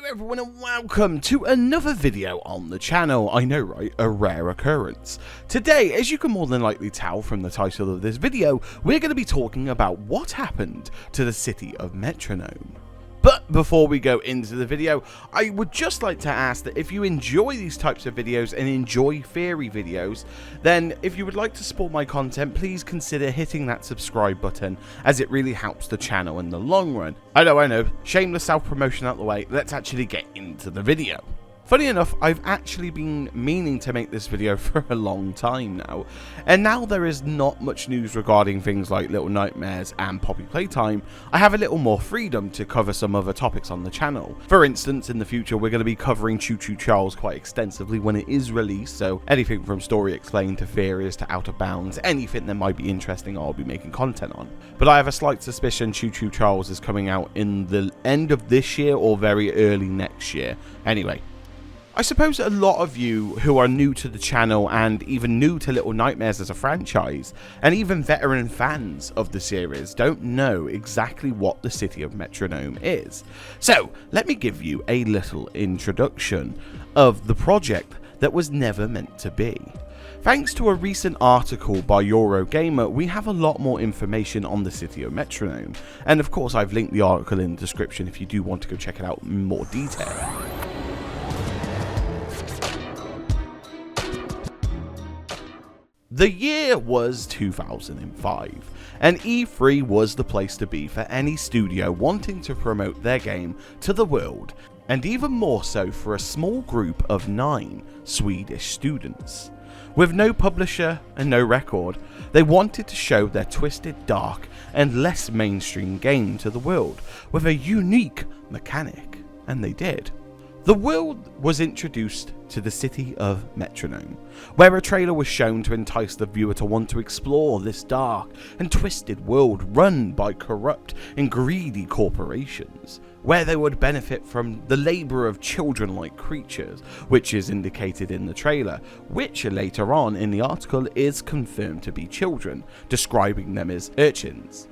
everyone and welcome to another video on the channel. I know, right? A rare occurrence. Today, as you can more than likely tell from the title of this video, we're going to be talking about what happened to the city of Metronome. But before we go into the video, I would just like to ask that if you enjoy these types of videos and enjoy theory videos, then if you would like to support my content, please consider hitting that subscribe button, as it really helps the channel in the long run. I know, shameless self-promotion out the way, let's actually get into the video. Funny enough, I've actually been meaning to make this video for a long time now, and now there is not much news regarding things like Little Nightmares and Poppy Playtime, I have a little more freedom to cover some other topics on the channel. For instance, in the future we're going to be covering Choo Choo Charles quite extensively when it is released, so anything from Story Explained to Theories to Out of Bounds, anything that might be interesting I'll be making content on. But I have a slight suspicion Choo Choo Charles is coming out in the end of this year or very early next year. Anyway, I suppose a lot of you who are new to the channel and even new to Little Nightmares as a franchise, and even veteran fans of the series, don't know exactly what the city of Metronome is. So let me give you a little introduction of the project that was never meant to be. Thanks to a recent article by Eurogamer, we have a lot more information on the city of Metronome, and of course I've linked the article in the description if you do want to go check it out in more detail. The year was 2005, and E3 was the place to be for any studio wanting to promote their game to the world, and even more so for a small group of 9 Swedish students. With no publisher and no record, they wanted to show their twisted, dark, and less mainstream game to the world with a unique mechanic, and they did. The world was introduced to the city of Metronome, where a trailer was shown to entice the viewer to want to explore this dark and twisted world run by corrupt and greedy corporations, where they would benefit from the labour of children-like creatures, which is indicated in the trailer, which later on in the article is confirmed to be children, describing them as urchins.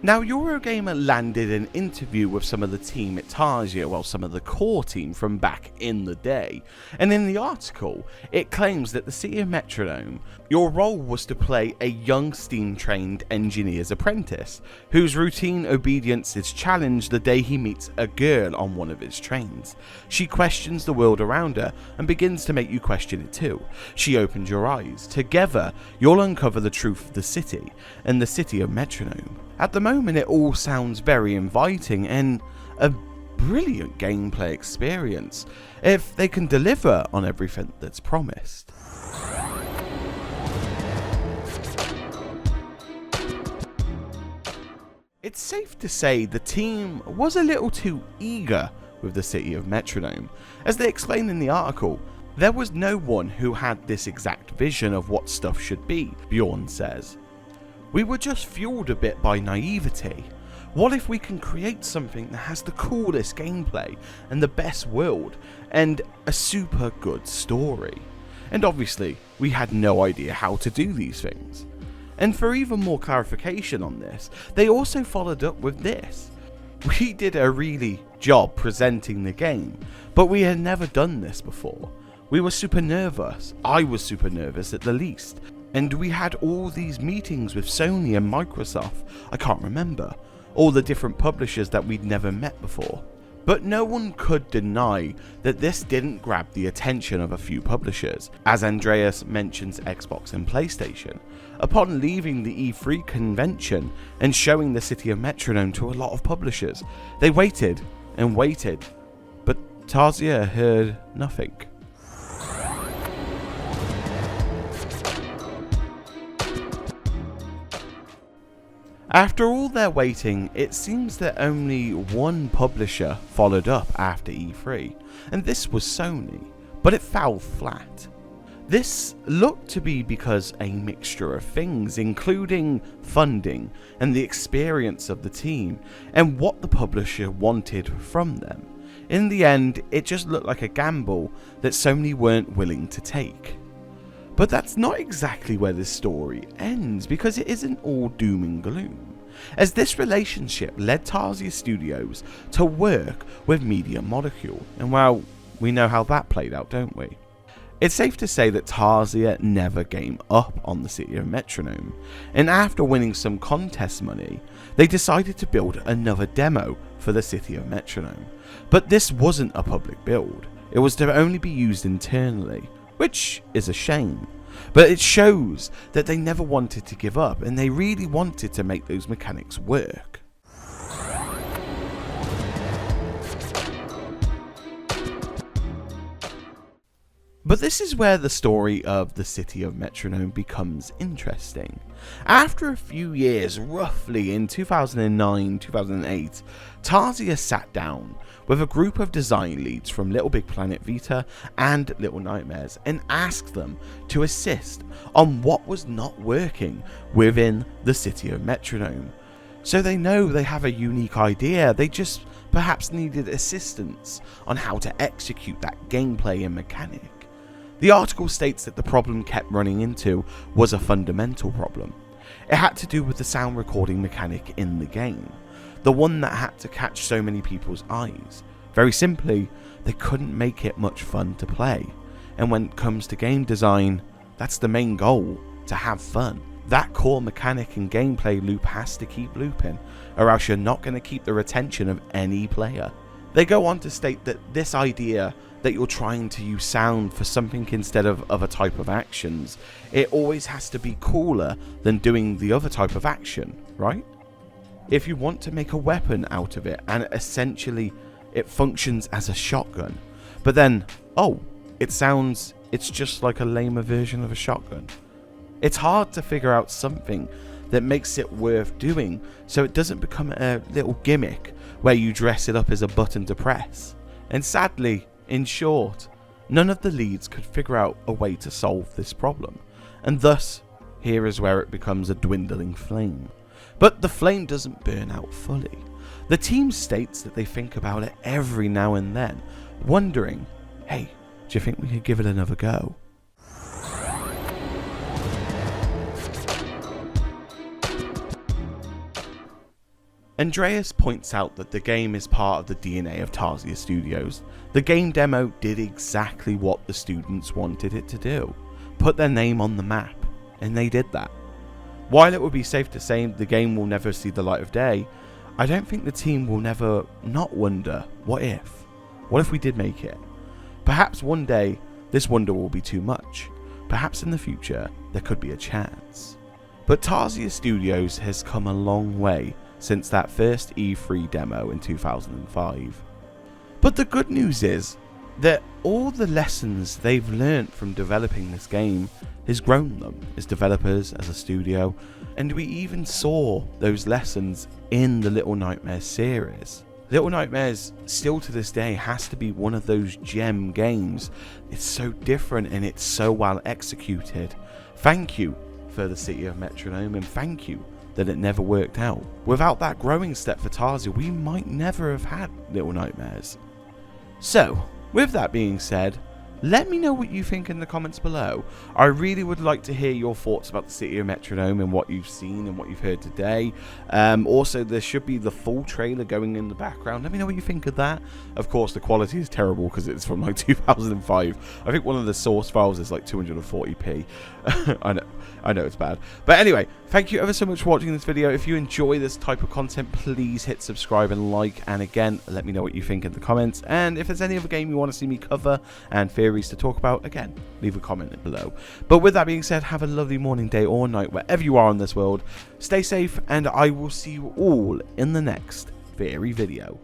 Now, Eurogamer landed an interview with some of the team at Tarsia, well, some of the core team from back in the day, and in the article, it claims that the city of Metronome, your role was to play a young steam-trained engineer's apprentice, whose routine obedience is challenged the day he meets a girl on one of his trains. She questions the world around her, and begins to make you question it too. She opens your eyes. Together, you'll uncover the truth of the city, and the city of Metronome. At the moment, it all sounds very inviting and a brilliant gameplay experience, if they can deliver on everything that's promised. It's safe to say the team was a little too eager with the city of Metronome. As they explain in the article, there was no one who had this exact vision of what stuff should be, Bjorn says. We were just fueled a bit by naivety. What if we can create something that has the coolest gameplay and the best world and a super good story? And obviously, we had no idea how to do these things. And for even more clarification on this, they also followed up with this. We did a really job presenting the game, but we had never done this before. We were super nervous. I was super nervous at the least. And we had all these meetings with Sony and Microsoft, I can't remember, all the different publishers that we'd never met before. But no one could deny that this didn't grab the attention of a few publishers, as Andreas mentions Xbox and PlayStation. Upon leaving the E3 convention and showing the city of Metronome to a lot of publishers, they waited and waited, but Tarsia heard nothing. After all their waiting, it seems that only one publisher followed up after E3, and this was Sony, but it fell flat. This looked to be because a mixture of things, including funding and the experience of the team, and what the publisher wanted from them. In the end, it just looked like a gamble that Sony weren't willing to take. But that's not exactly where this story ends, because it isn't all doom and gloom. as this relationship led Tarsier Studios to work with Media Molecule, and well, we know how that played out, don't we? It's safe to say that Tarsier never gave up on the City of Metronome, and after winning some contest money, they decided to build another demo for the City of Metronome. But this wasn't a public build, it was to only be used internally, which is a shame. But it shows that they never wanted to give up, and they really wanted to make those mechanics work. But this is where the story of the City of Metronome becomes interesting. After a few years, roughly in 2009-2008, Tarsier sat down with a group of design leads from Little Big Planet Vita and Little Nightmares and asked them to assist on what was not working within the City of Metronome. So they know they have a unique idea, they just perhaps needed assistance on how to execute that gameplay and mechanic. The article states that the problem kept running into was a fundamental problem. It had to do with the sound recording mechanic in the game, the one that had to catch so many people's eyes. Very simply, they couldn't make it much fun to play. And when it comes to game design, that's the main goal, to have fun. That core mechanic and gameplay loop has to keep looping, or else you're not going to keep the retention of any player. They go on to state that this idea that you're trying to use sound for something instead of other type of actions, it always has to be cooler than doing the other type of action, right? If you want to make a weapon out of it and essentially it functions as a shotgun, but then, oh, it's just like a lamer version of a shotgun. It's hard to figure out something that makes it worth doing so it doesn't become a little gimmick where you dress it up as a button to press. And sadly, in short, none of the leads could figure out a way to solve this problem, and thus, here is where it becomes a dwindling flame. But the flame doesn't burn out fully. The team states that they think about it every now and then, wondering, hey, do you think we could give it another go? Andreas points out that the game is part of the DNA of Tarsier Studios. The game demo did exactly what the students wanted it to do, put their name on the map, and they did that. While it would be safe to say the game will never see the light of day, I don't think the team will never not wonder, what if we did make it? Perhaps one day this wonder will be too much, perhaps in the future there could be a chance. But Tarsier Studios has come a long way since that first E3 demo in 2005. But the good news is that all the lessons they've learnt from developing this game has grown them as developers, as a studio, and we even saw those lessons in the Little Nightmares series. Little Nightmares still to this day has to be one of those gem games. It's so different and it's so well executed. Thank you for the City of Metronome, and thank you that it never worked out. Without that growing step for Tarsier, we might never have had Little Nightmares. So, with that being said, let me know what you think in the comments below. I really would like to hear your thoughts about the City of Metronome and what you've seen and what you've heard today. Also, there should be the full trailer going in the background. Let me know what you think of that. Of course, the quality is terrible because it's from like 2005. I think one of the source files is like 240p. I know it's bad. But anyway, thank you ever so much for watching this video. If you enjoy this type of content, please hit subscribe and like. And again, let me know what you think in the comments. And if there's any other game you want to see me cover and theories to talk about, again, leave a comment below. But with that being said, have a lovely morning, day or night wherever you are in this world. Stay safe, and I will see you all in the next theory video.